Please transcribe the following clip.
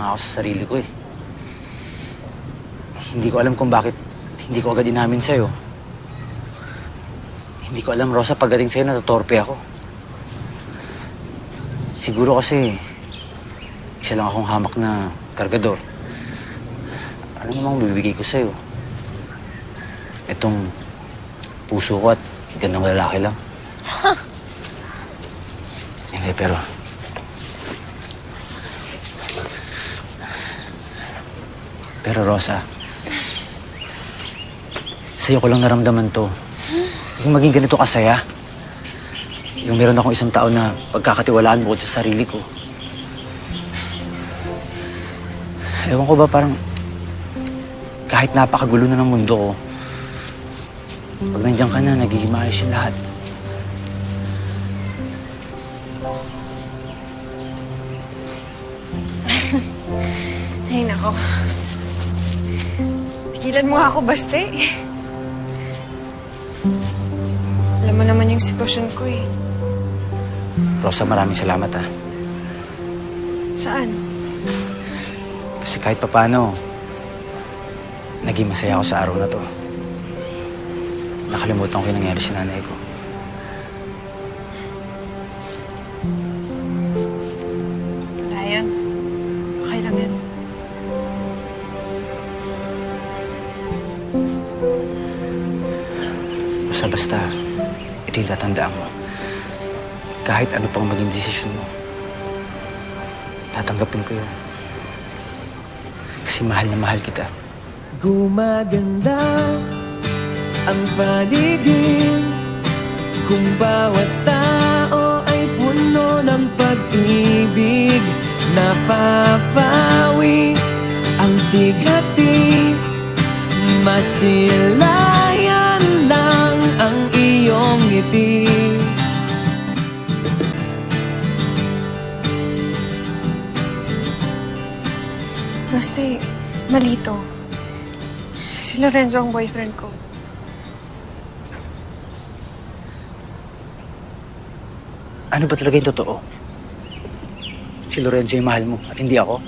lang ako sa sarili ko eh. Hindi ko alam kung bakit hindi ko agad inamin sa'yo. Hindi ko alam, Rosa, pagdating sa'yo natotorpe ako. Siguro kasi isa lang akong hamak na kargador. Ano namang bibigay ko sa'yo? Itong puso ko at gandang lalaki lang. Hindi, pero... Pero Rosa, sa'yo ko lang naramdaman to. Yung maging ganito kasaya. Yung meron akong isang tao na pagkakatiwalaan bukod sa sarili ko. Ewan ko ba, parang kahit napakagulo na ng mundo ko, pag nandiyan ka na, nagiging maayos yung lahat. Ay, nako. Tigilan mo nga ako, Baste. Alam mo naman yung sitwasyon ko eh. Rosa, maraming salamat ah. Saan? Kasi kahit papano, naging masaya ako sa araw na to. Nakalimutan ko yung nangyari sa nanay ko. Wala yan. Okay lang yan. Basta, ito yung tatandaan mo. Kahit ano pang maging desisyon mo, tatanggapin ko yun. Kasi mahal na mahal kita. Gumaganda ang paligid kung bawat tao ay puno ng pag-ibig. Napapawi ang bigati, masilayan lang ang iyong ngiti. Baste, malito. Si Lorenzo ang boyfriend ko. Ano ba talaga yung totoo? Si Lorenzo yung mahal mo at hindi ako?